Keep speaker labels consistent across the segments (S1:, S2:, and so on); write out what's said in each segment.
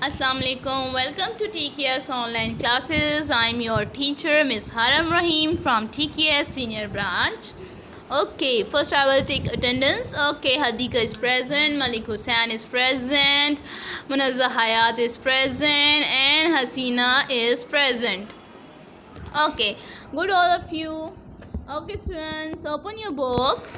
S1: Assalamu alaikum. Welcome to TKS online classes. I'm your teacher Miss Haram Rahim from TKS senior branch. Okay, first I will take attendance. Okay, Hadika is present, Malik Hussain is present, Munazza Hayat is present, and Hasina is present. Okay, good all of you. Okay students, open your book.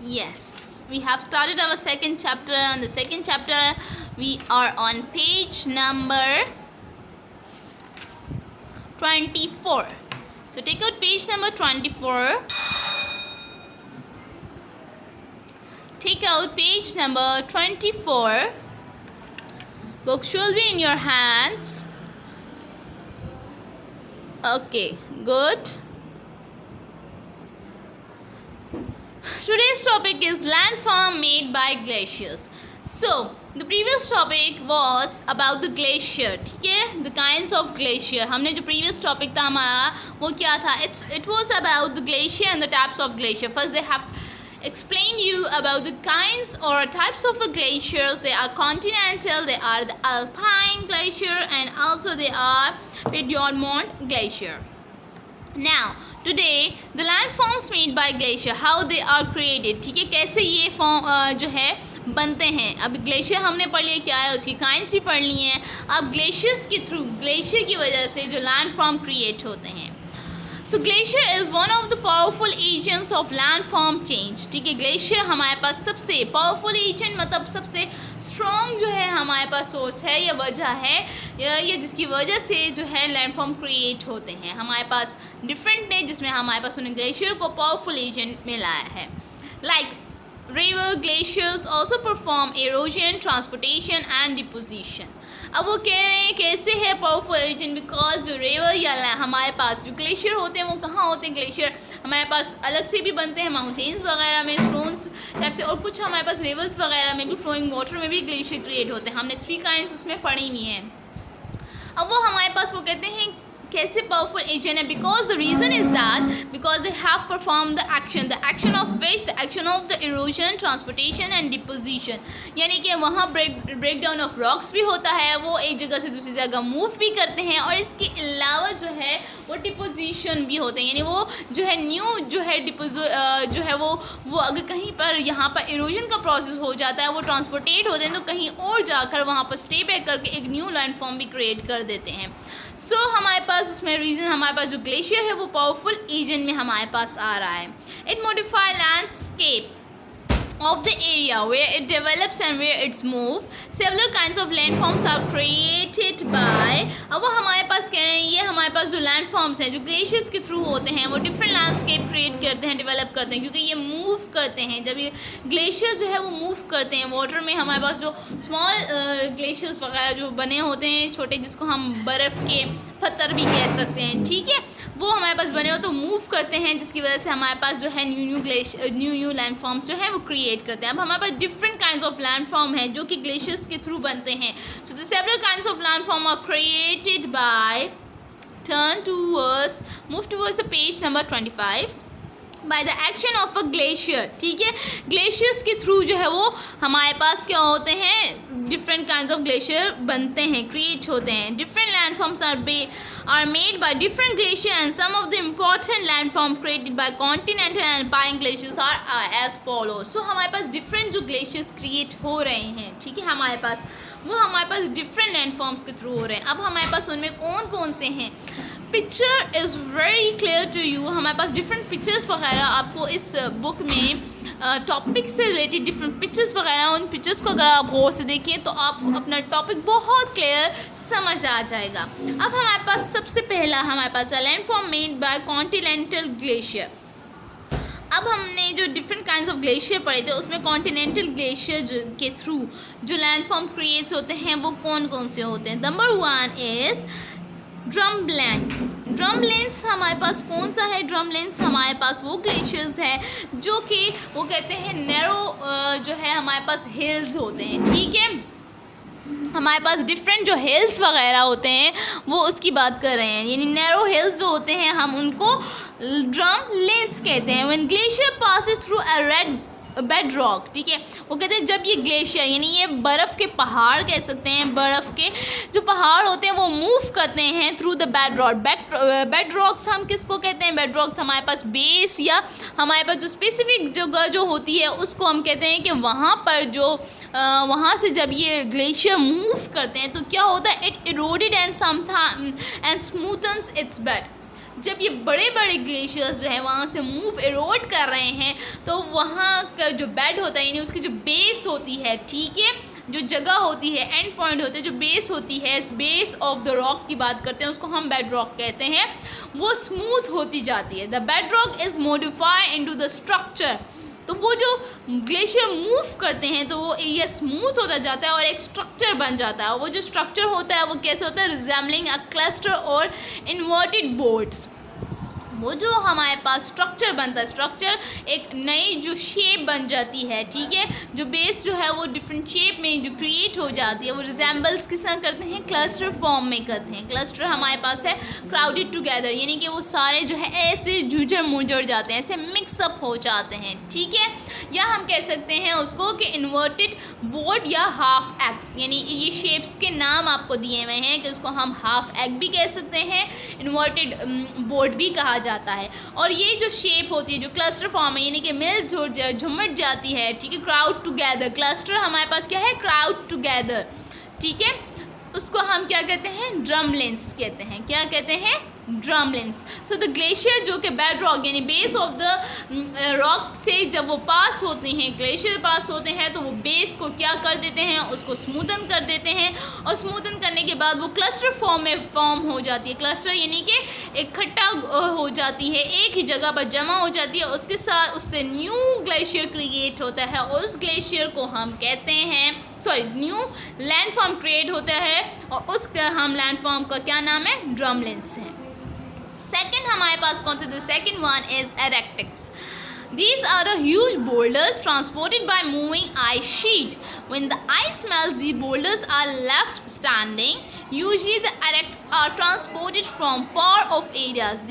S1: Yes, we have started our second chapter. On the second chapter we are on page number 24. So take out page number 24. Take out page number 24. Book should be in your hands. Okay, good. Today's topic is landform made by glaciers. So the previous topic was about the glacier. ठीक है, the kinds of glacier. हमने जो previous topic था हमारा वो क्या था? It was about the glacier and the types of glacier. First they have explained you about the kinds or types of glaciers. They are continental, they are the alpine glacier, and also they are Piedmont glacier. Now today the landforms made by glacier, how they are created. ठीक है, कैसे ये form जो है बनते हैं. अब glacier हमने पढ़ लिया क्या है, उसकी काइंड्स भी पढ़ ली हैं. अब ग्लेशियर्स के थ्रू, ग्लेशियर की वजह से जो लैंडफॉर्म क्रिएट होते हैं. So glacier is one of the powerful agents of landform change. ठीक है, ग्लेशियर हमारे पास सबसे पावरफुल एजेंट मतलब सबसे स्ट्रॉन्ग जो है हमारे पास सोर्स है या वजह है या जिसकी वजह से जो है लैंडफॉर्म क्रिएट होते हैं. हमारे पास डिफरेंट है जिसमें हमारे पास उन्हें ग्लेशियर को पावरफुल एजेंट में लाया है. Like river glaciers also perform erosion, transportation and deposition. अब वो कह रहे हैं कैसे है पावरफुल एजेंट, बिकॉज जो रिवर या हमारे पास जो ग्लेशियर होते हैं वो कहाँ होते हैं. ग्लेशियर हमारे पास अलग से भी बनते हैं माउंटेन्स वगैरह में, स्टोन्स टाइप से, और कुछ हमारे पास रिवर्स वगैरह में भी, फ्लोइंग वाटर में भी ग्लेशियर क्रिएट होते हैं. हमने 3 काइंड्स उसमें पढ़ी हुई हैं. अब वो हमारे पास वो कहते हैं कैसे पावरफुल एजेंट है. Because the reason is that because they have perform the action of which the action of the erosion, transportation and deposition. यानी कि वहाँ ब्रेक डाउन ऑफ रॉक्स भी होता है, वो एक जगह से दूसरी जगह मूव भी करते हैं, और इसके अलावा जो है वो डिपोजिशन भी होते हैं. यानी वो जो है न्यू जो है जो है वो अगर कहीं पर यहाँ पर इरोजन का प्रोसेस हो जाता है, वो ट्रांसपोर्टेट होते हैं तो कहीं और जाकर वहाँ पर स्टे बैक करके एक न्यू लैंडफॉर्म भी क्रिएट कर देते हैं. सो हमारे पास उसमें रीज़न हमारे पास जो ग्लेशियर है वो पावरफुल एजेंट में हमारे पास आ रहा है. It modify landscape of the area where it develops and where it's moved. Several kinds of landforms are created by. अब वो हमारे पास कह रहे हैं ये हमारे पास जो लैंडफॉर्म्स हैं जो ग्लेशियर्स के थ्रू होते हैं वो डिफरेंट लैंडस्केप क्रिएट करते हैं, डेवलप करते हैं, क्योंकि ये मूव करते हैं. जब ये ग्लेशियर जो है वो मूव करते हैं वाटर में, हमारे पास जो स्मॉल ग्लेशियर्स वगैरह जो बने होते हैं छोटे, जिसको हम बर्फ़ के पत्थर भी कह सकते हैं, ठीक है, वो हमारे पास बने हो तो मूव करते हैं, जिसकी वजह से हमारे पास जो है न्यू लैंडफॉर्म्स जो है वो क्रिएट करते हैं. अब हमारे पास डिफरेंट काइंड्स ऑफ लैंडफॉर्म हैं जो कि ग्लेशियर्स के थ्रू बनते हैं. So the several kinds of landform are created by move towards the page number 25 by the action of a glacier. ठीक है, ग्लेशियर्स के थ्रू जो है वो हमारे पास क्या होते हैं, डिफरेंट काइंड्स ऑफ ग्लेशियर बनते हैं, क्रिएट होते हैं. Different landforms are made by different glaciers, and some of the important landforms created by continental and alpine glaciers are as follows. So हमारे पास different जो glaciers create हो रहे हैं, ठीक है, हमारे पास different landforms के थ्रू हो रहे हैं. अब हमारे पास उनमें कौन कौन से हैं. Picture is very clear to you. हमारे पास डिफरेंट पिक्चर्स वगैरह आपको इस बुक में टॉपिक से रिलेटेड डिफरेंट पिक्चर्स वगैरह, उन पिक्चर्स को अगर आप गौर से देखें तो आपको अपना टॉपिक बहुत क्लियर समझ आ जाएगा. अब हमारे पास सबसे पहला हमारे पास landform made by continental glacier. अब हमने जो डिफरेंट काइंड्स ऑफ ग्लेशियर पढ़े थे उसमें कॉन्टिनेंटल ग्लेशियर के थ्रू जो लैंडफॉर्म क्रिएट्स होते हैं वो कौन कौन से होते हैं. Number 1 is ड्रमलेंस. ड्रमलेंस हमारे पास कौन सा है. ड्रमलेंस हमारे पास वो ग्लेशियर्स है जो कि वो कहते हैं नैरो जो है हमारे पास हिल्स होते हैं. ठीक है, हमारे पास डिफरेंट जो हिल्स वगैरह होते हैं वो उसकी बात कर रहे हैं. यानी नैरो हिल्स जो होते हैं हम उनको ड्रमलेंस कहते हैं. When glacier passes through a red bed rock, ठीक है। वो कहते हैं जब ये ग्लेशियर यानी ये बर्फ़ के पहाड़ कह सकते हैं, बर्फ़ के जो पहाड़ होते हैं वो मूव करते हैं through the bed rock. Bed rocks हम किसको कहते हैं? बेड रॉक्स हमारे पास बेस या हमारे पास जो स्पेसिफिक जगह जो होती है उसको हम कहते हैं कि वहाँ पर जो वहाँ से जब ये ग्लेशियर मूव करते हैं तो क्या होता है, it eroded and smoothens its bed. जब ये बड़े बड़े ग्लेशियर्स जो है वहाँ से मूव इरोड कर रहे हैं तो वहाँ का जो बेड होता है यानी उसकी जो बेस होती है, ठीक है, जो जगह होती है, एंड पॉइंट होते हैं, जो बेस होती है, इस बेस ऑफ द रॉक की बात करते हैं, उसको हम बेड रॉक कहते हैं, वो स्मूथ होती जाती है। The bed rock is modified into the structure. तो वो जो ग्लेशियर मूव करते हैं तो वो एरिया स्मूथ होता जाता है और एक स्ट्रक्चर बन जाता है। वो जो स्ट्रक्चर होता है वो कैसे होता है? रिजेम्बलिंग अ क्लस्टर और इन्वर्टेड बोर्ड्स। वो जो हमारे पास स्ट्रक्चर बनता है, स्ट्रक्चर एक नई जो शेप बन जाती है, ठीक है, जो बेस जो है वो डिफरेंट शेप में जो क्रिएट हो जाती है वो रिजेंबल्स किस तरह करते हैं? क्लस्टर फॉर्म में करते हैं। क्लस्टर हमारे पास है क्राउडेड टुगेदर, यानी कि वो सारे जो है ऐसे जुझड़ मुझड़ जाते हैं, ऐसे मिक्सअप हो जाते हैं, ठीक है। या हम कह सकते हैं उसको कि इन्वर्टेड बोर्ड या हाफ एक्स, यानी ये शेप्स के नाम आपको दिए हुए हैं कि उसको हम हाफ एग भी कह सकते हैं, इन्वर्टेड बोर्ड भी कहा जाता है। और ये जो शेप होती है जो क्लस्टर फॉर्म है यानी कि मिल झुमट जाती है, ठीक है, क्राउड टुगेदर। क्लस्टर हमारे पास क्या है? क्राउड टुगेदर, ठीक है। उसको हम क्या कहते हैं? ड्रमलिन्स कहते हैं। क्या कहते हैं? ड्रमलिन्स। सो द ग्लेशियर जो कि बेड रॉक यानी बेस ऑफ द रॉक से जब वो पास होते हैं, ग्लेशियर पास होते हैं तो वो बेस को क्या कर देते हैं? उसको स्मूदन कर देते हैं और स्मूदन करने के बाद वो क्लस्टर फॉर्म में फॉर्म हो जाती है। क्लस्टर यानी कि इकट्ठा हो जाती है, एक ही जगह पर जमा हो जाती है, उसके साथ उससे न्यू ग्लेशियर क्रिएट होता है और उस ग्लेशियर को हम कहते हैं न्यू लैंडफॉर्म क्रिएट होता है और उस हम लैंडफॉर्म का क्या नाम है? ड्रमलिन्स है। सेकेंड हमारे पास कौन सा? The second one is aretes. These are the huge boulders transported by moving ice sheet. When the ice melts, the boulders are left standing. Usually the erects are transported from far off areas.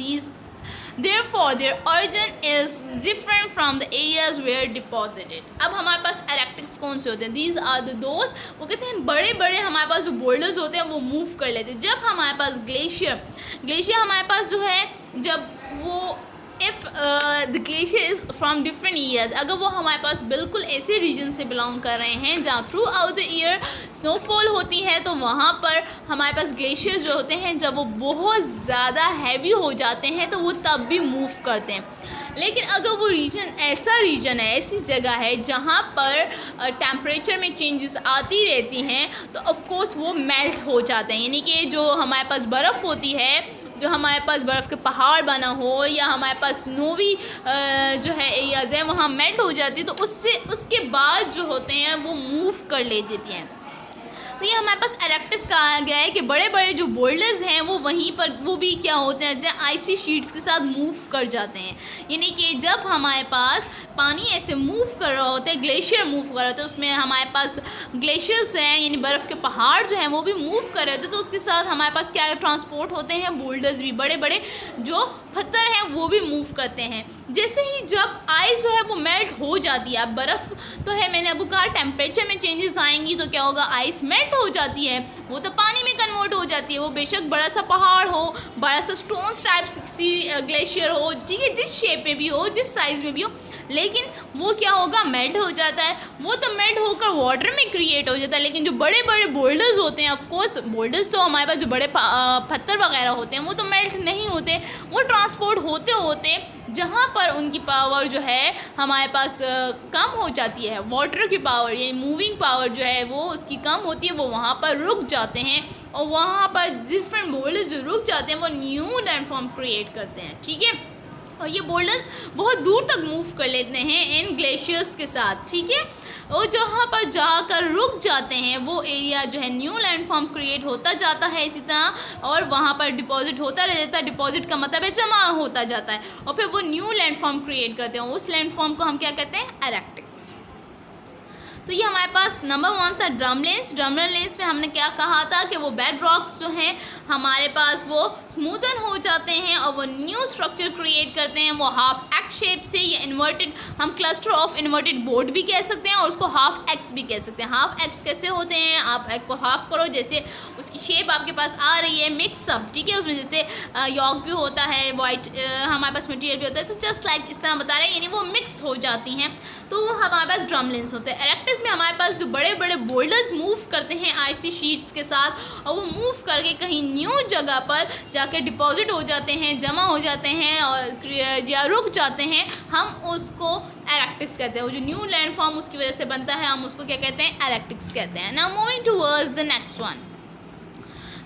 S1: Therefore, their origin is different from the areas where deposited. अब हमारे पास erectics कौन से होते हैं? These are the those, वो कहते हैं बड़े बड़े हमारे पास जो boulders होते हैं वो move कर लेते हैं। जब हमारे पास ग्लेशियर हमारे पास जो है जब वो if the glacier is from different years, अगर वो हमारे पास बिल्कुल ऐसे रीजन से बिलोंग कर रहे हैं जहाँ through out the year snowfall होती है तो वहाँ पर हमारे पास ग्लेशियर जो होते हैं जब वो बहुत ज़्यादा हैवी हो जाते हैं तो वो तब भी मूव करते हैं। लेकिन अगर वो ऐसा रीजन है, ऐसी जगह है जहाँ पर टेम्परेचर में चेंजेस आती रहती हैं तो ऑफ कोर्स वो मेल्ट हो जाते हैं, यानी कि जो हमारे पास बर्फ़ होती है, जो हमारे पास बर्फ़ के पहाड़ बना हो या हमारे पास स्नोवी जो है एरियाज़ है वहाँ मेल्ट हो जाती है तो उसके बाद जो होते हैं वो मूव कर ले देती हैं। तो ये हमारे पास एरेक्टिस कहा गया है कि बड़े बड़े जो बोल्डर्स हैं वो वहीं पर वो भी क्या होते हैं आइसी शीट्स के साथ मूव कर जाते हैं, यानी कि जब हमारे पास पानी ऐसे मूव कर रहा होता है, ग्लेशियर मूव कर रहा होता है, उसमें हमारे पास ग्लेशियर्स हैं यानी बर्फ़ के पहाड़ जो हैं वो भी मूव कर रहे होते हैं तो उसके साथ हमारे पास क्या ट्रांसपोर्ट होते हैं? बोल्डर्स भी, बड़े बड़े जो पत्थर हैं वो भी मूव करते हैं। जैसे ही जब आइस जो है वो मेल्ट हो जाती है, अब बर्फ़ तो है, मैंने अभी कहा टेम्परेचर में चेंजेस आएंगी तो क्या होगा? आइस मेल्ट हो जाती है, वो तो पानी में कन्वर्ट हो जाती है, वो बेशक बड़ा सा पहाड़ हो, बड़ा सा स्टोन्स टाइप सी ग्लेशियर हो, ठीक है, जिस शेप में भी हो, जिस साइज़ में भी हो, लेकिन वो क्या होगा? मेल्ट हो जाता है। वो तो मेल्ट होकर वाटर में क्रिएट हो जाता है, लेकिन जो बड़े बड़े बोल्डर्स होते हैं, ऑफ कोर्स बोल्डर्स तो हमारे पास जो बड़े पत्थर वगैरह होते हैं वो तो मेल्ट नहीं होते, वो ट्रांसपोर्ट होते होते जहाँ पर उनकी पावर जो है हमारे पास कम हो जाती है, वाटर की पावर यानी मूविंग पावर जो है वो उसकी कम होती है, वो वहाँ पर रुक जाते हैं और वहाँ पर डिफरेंट बोल्डर्स जो रुक जाते हैं वो न्यू लैंडफॉर्म क्रिएट करते हैं, ठीक है। और ये बोल्डर्स बहुत दूर तक मूव कर लेते हैं इन ग्लेशियर्स के साथ, ठीक है। और जहाँ पर जाकर रुक जाते हैं वो एरिया जो है न्यू लैंडफॉर्म क्रिएट होता जाता है इसी तरह, और वहाँ पर डिपॉजिट होता रह जाता है। डिपॉजिट का मतलब है जमा होता जाता है और फिर वो न्यू लैंडफॉर्म क्रिएट करते हैं। उस लैंडफॉर्म को हम क्या कहते हैं? एरेक्टिक्स। तो ये हमारे पास नंबर 1 था ड्रमलिन्स। ड्रमलिन्स में हमने क्या कहा था कि वो बेड रॉक्स जो हैं हमारे पास वो स्मूदन हो जाते हैं और वो न्यू स्ट्रक्चर क्रिएट करते हैं, वो हाफ एक्ट शेप से, या इन्वर्टेड, हम क्लस्टर ऑफ इन्वर्टेड बोर्ड भी कह सकते हैं और उसको हाफ एक्स भी कह सकते हैं। हाफ एक्स कैसे होते हैं, आप एक्स को हाफ करो, जैसे उसकी शेप आपके पास आ रही है मिक्सअप, ठीक है, उसमें जैसे यॉक भी होता है, वाइट हमारे पास मटेरियल भी होता है, तो जस्ट लाइक इस तरह बता रहे हैं, यानी वो मिक्स हो जाती हैं, तो वो हमारे पास ड्रमलिन्स होते हैं। इरेक्टस में हमारे पास जो बड़े बड़े बोल्डर्स मूव करते हैं आईसी शीट्स के साथ, और वो मूव करके कहीं न्यू जगह पर जाके डिपॉजिट हो जाते हैं, जमा हो जाते हैं और या रुक जाते हैं, हम उसको एरेक्टिक्स कहते हैं। वो जो न्यू लैंडफॉर्म उसकी वजह से बनता है, हम उसको क्या कहते हैं, एरेक्टिक्स कहते हैं। Now moving towards the next one.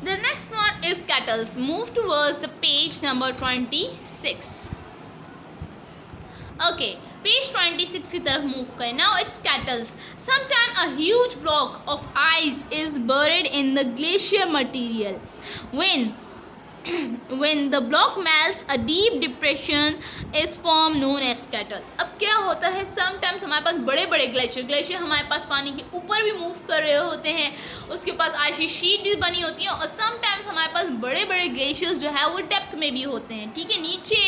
S1: The next one is catals. Move towards the page number 26. Okay, page 26 की तरफ move करें. Now it's catals. Sometimes a huge block of ice is buried in the glacier material. When the block melts, a deep depression is formed known as cattle. अब क्या होता है, sometimes हमारे पास बड़े बड़े ग्लेशियर हमारे पास पानी के ऊपर भी मूव कर रहे होते हैं, उसके पास आइसी शीट भी बनी होती है, और समटाइम्स हमारे पास बड़े बड़े ग्लेशियर्स जो है वो डेप्थ में भी होते हैं, ठीक है, नीचे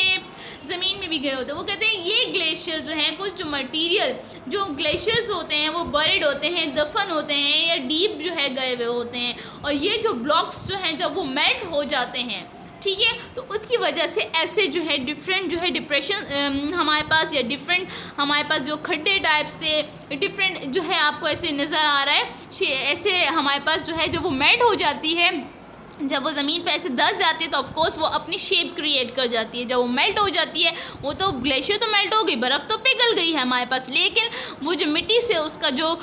S1: ज़मीन में भी गए होते हैं। वो कहते हैं ये ग्लेशियर्स जो हैं, कुछ जो मटीरियल जो ग्लेशियर्स होते हैं वो बरिड होते हैं, दफन होते हैं, या डीप जो है गए हुए होते हैं, और ये जो ब्लॉक्स जो हैं जब वो मेल्ट हो जाते हैं, ठीक है, तो उसकी वजह से ऐसे जो है डिफरेंट जो है डिप्रेशन हमारे पास, या डिफरेंट हमारे पास जो खड्डे टाइप से डिफरेंट जो है आपको ऐसे नज़र आ रहा है, ऐसे हमारे पास जो है जब वो मेल्ट हो जाती है, जब वो ज़मीन पे ऐसे धंस जाती है, तो ऑफ कोर्स वो अपनी शेप क्रिएट कर जाती है। जब वो मेल्ट हो जाती है, वो तो ग्लेशियर तो मेल्ट हो गई, बर्फ़ तो पिघल गई है हमारे पास, लेकिन वो जो मिट्टी से उसका जो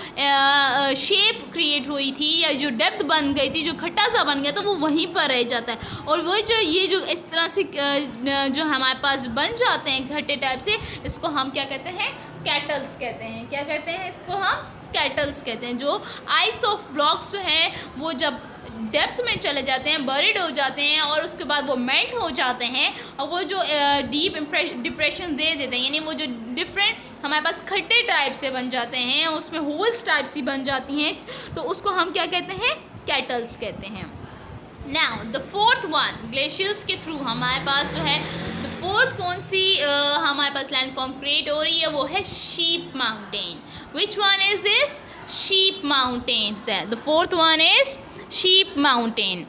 S1: शेप क्रिएट हुई थी, या जो डेप्थ बन गई थी, जो खट्टा सा बन गया, तो वो वहीं पर रह जाता है। और वो जो ये जो इस तरह से जो हमारे पास बन जाते हैं खट्टे टाइप से, इसको हम क्या कहते हैं, कैटल्स कहते हैं। क्या कहते हैं इसको हम, कैटल्स कहते हैं। जो आइस ऑफ ब्लॉक्स जो हैं वो जब डेप्थ में चले जाते हैं, बरिड हो जाते हैं, और उसके बाद वो मेल्ट हो जाते हैं, और वो जो डीप डिप्रेशन दे देते हैं, यानी वो जो डिफरेंट हमारे पास खट्टे टाइप से बन जाते हैं, उसमें होल्स टाइप सी बन जाती हैं, तो उसको हम क्या कहते हैं, कैटल्स कहते हैं। Now the fourth one, glaciers के थ्रू हमारे पास जो है द फोर्थ कौन सी हमारे पास लैंडफॉर्म क्रिएट हो रही है, वो है sheep mountain. Which one is this, sheep mountains है। The fourth one is sheep mountain.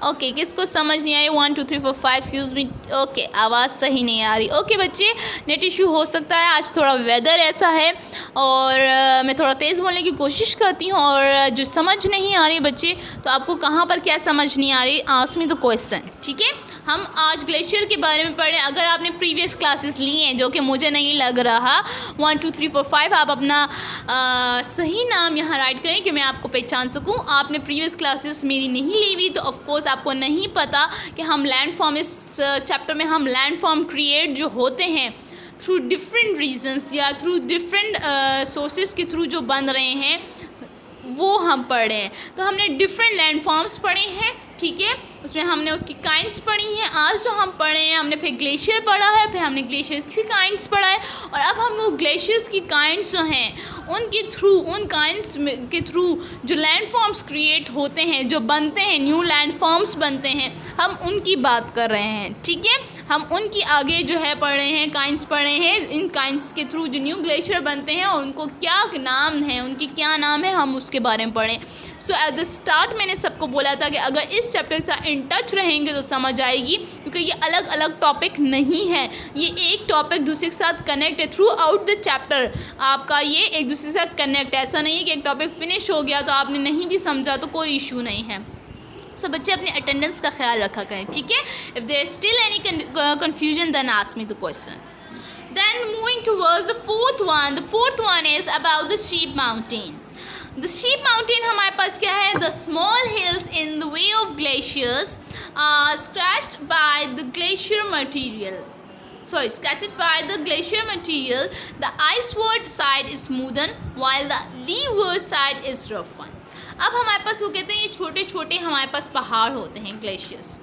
S1: Okay, किसको समझ नहीं आई, 1 2 3 4 5, एक्सक्यूज़ मी, ओके, आवाज़ सही नहीं आ रही। ओके बच्चे, नेट इशू हो सकता है, आज थोड़ा वेदर ऐसा है, और मैं थोड़ा तेज़ बोलने की कोशिश करती हूँ, और जो समझ नहीं आ रही बच्चे, तो आपको कहाँ पर क्या समझ नहीं आ रही, आस्क मी द क्वेश्चन, ठीक है। हम आज ग्लेशियर के बारे में पढ़े। अगर आपने प्रीवियस क्लासेस ली हैं, जो कि मुझे नहीं लग रहा, 1 2 3 4 5, आप अपना सही नाम यहाँ राइट करें कि मैं आपको पहचान सकूँ। आपने प्रीवियस क्लासेस मेरी नहीं ली हुई, तो ऑफकोर्स आपको नहीं पता कि हम लैंडफॉर्म, इस चैप्टर में हम लैंडफॉर्म क्रिएट जो होते हैं थ्रू डिफरेंट रीजन्स, या थ्रू डिफरेंट सोर्सेज के थ्रू जो बन रहे हैं, वो हम पढ़े हैं। तो हमने डिफरेंट लैंडफॉर्म्स पढ़े हैं, ठीक है, उसमें हमने उसकी काइंड्स पढ़ी हैं। आज जो हम पढ़े हैं, हमने फिर ग्लेशियर पढ़ा है, फिर हमने ग्लेशियर्स की काइंड्स पढ़ा है, और अब हम लोग ग्लेशियर्स की काइंड्स जो हैं उनके थ्रू, उन काइंड्स के थ्रू जो लैंडफॉर्म्स क्रिएट होते हैं, जो बनते हैं, न्यू लैंडफॉर्म्स बनते हैं, हम उनकी बात कर रहे हैं, ठीक है। हम उनकी आगे जो है पढ़ रहे हैं, काइंड्स पढ़े हैं, इन काइंड्स के थ्रू जो न्यू ग्लेशियर बनते हैं और उनको क्या नाम है, उनकी क्या नाम है, हम उसके बारे में पढ़ें। सो एट द स्टार्ट मैंने सबको बोला था कि अगर इस चैप्टर के साथ इन टच रहेंगे तो समझ आएगी, क्योंकि ये अलग अलग टॉपिक नहीं है, ये एक टॉपिक दूसरे के साथ कनेक्ट है। थ्रू आउट द चैप्टर आपका ये एक दूसरे के साथ कनेक्ट है। ऐसा नहीं है कि एक टॉपिक फिनिश हो गया तो आपने नहीं भी समझा तो कोई इशू नहीं है। सो बच्चे अपने अटेंडेंस का ख्याल रखा करें, ठीक है। If there is still any confusion then ask me the question. Then moving towards the fourth one is about the sheep mountain. The sheep mountain हमारे पास क्या है, the small hills in the way of glaciers are scratched by the glacier material. Scattered by the glacier material, the iceward side is smoothened while the leeward side is roughened. अब हमारे पास वो कहते हैं ये छोटे छोटे हमारे पास पहाड़ होते हैं, ग्लेशियर्स,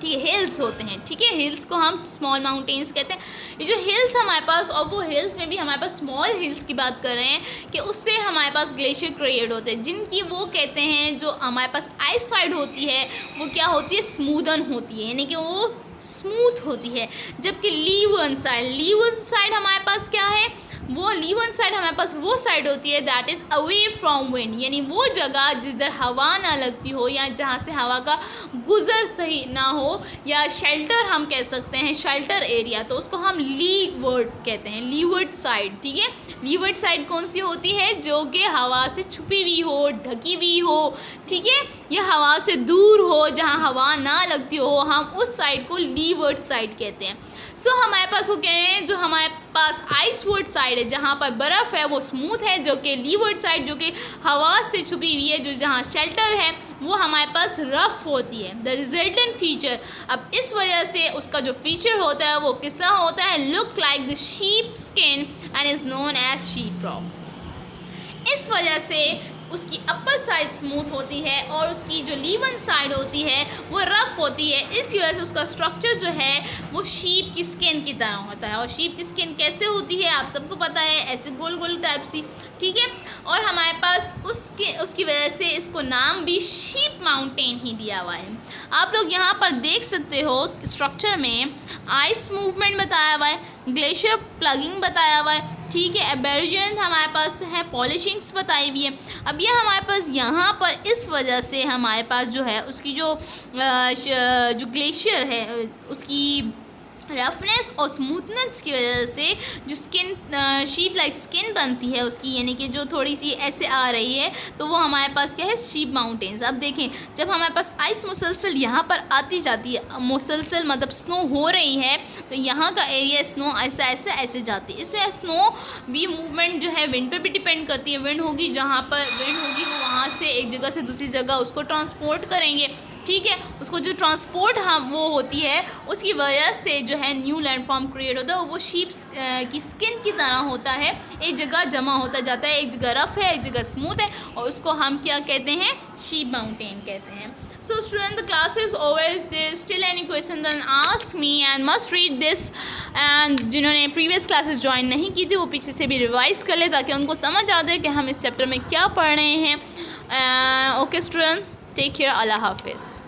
S1: ठीक है, हिल्स होते हैं, ठीक है, हिल्स को हम स्मॉल माउंटेन्स कहते हैं। ये जो हिल्स हमारे पास, और वो हिल्स में भी हमारे पास स्मॉल हिल्स की बात कर रहे हैं कि उससे हमारे पास ग्लेशियर क्रिएट होते हैं, जिनकी वो कहते हैं जो हमारे पास आइस साइड होती है वो क्या होती है, स्मूदन होती है, यानी कि वो स्मूथ होती है। जबकि लीवन साइड हमारे पास क्या है, वो लीवन साइड हमारे पास वो साइड होती है that is away from wind, यानी वो जगह जिधर हवा ना लगती हो या जहाँ से हवा का गुजर सही ना हो, या शेल्टर हम कह सकते हैं, शेल्टर एरिया, तो उसको हम लीवर्ड कहते हैं, लीवर्ड साइड। ठीक है, लीवर्ड साइड कौन सी होती है, जो कि हवा से छुपी हुई हो, ढकी हुई हो, ठीक है, या हवा से दूर हो, जहाँ हवा ना लगती हो, हम उस साइड को लीवर्ड साइड कहते हैं। सो हमारे पास वो क्या है, जो हमारे पास आइसवर्ड साइड है, जहाँ पर बर्फ़ है वो स्मूथ है, जो कि लीवर्ड साइड जो कि हवा से छुपी हुई है, जो जहाँ शेल्टर है, वो हमारे पास रफ होती है। द रिजल्टेंट फीचर, अब इस वजह से उसका जो फीचर होता है वो कितना होता है, look like the sheep skin and is known as sheep rock. इस वजह से उसकी अपर साइड स्मूथ होती है और उसकी जो लीवन साइड होती है वो रफ़ होती है। इस वजह से उसका स्ट्रक्चर जो है वो शीप की स्किन की तरह होता है। और शीप की स्किन कैसे होती है आप सबको पता है, ऐसे गोल गोल टाइप सी, ठीक है। और हमारे पास उसकी वजह से इसको नाम भी शीप माउंटेन ही दिया हुआ है। आप लोग यहाँ पर देख सकते हो स्ट्रक्चर में आइस मूवमेंट बताया हुआ है, ग्लेशियर प्लगिंग बताया हुआ है, ठीक है, एबर्जन हमारे पास है, पॉलिशिंग्स बताई हुई है। अब ये हमारे पास यहाँ पर इस वजह से हमारे पास जो है उसकी जो ग्लेशियर है उसकी रफनेस और स्मूथनेस की वजह से जो स्किन शीप लाइक स्किन बनती है उसकी, यानी कि जो थोड़ी सी ऐसे आ रही है, तो वो हमारे पास क्या है, शीप माउंटेन्स। अब देखें, जब हमारे पास आइस मुसलसल यहाँ पर आती जाती है, मुसलसल मतलब स्नो हो रही है, तो यहाँ का एरिया स्नो ऐसे जाती है। इसमें स्नो भी मूवमेंट जो है विंड पर भी डिपेंड करती है। विंड होगी, जहाँ पर विंड होगी वो वहाँ से एक जगह से दूसरी जगह उसको ट्रांसपोर्ट करेंगे, ठीक है। उसको जो ट्रांसपोर्ट वो होती है उसकी वजह से जो है न्यू लैंडफॉर्म क्रिएट होता है। वो शीप की स्किन की तरह होता है, एक जगह जमा होता जाता है, एक जगह रफ है, एक जगह स्मूथ है, और उसको हम क्या कहते हैं, शीप माउंटेन कहते हैं। So student, the class is over. Is there still any question then ask me and must read this. And जिन्होंने प्रीवियस क्लासेस ज्वाइन नहीं की थी वो पीछे से भी रिवाइज कर ले, ताकि उनको समझ आ जाए कि हम इस चैप्टर में क्या पढ़ रहे हैं। ओके स्टूडेंट, टेक केयर, अल्लाह हाफिज़।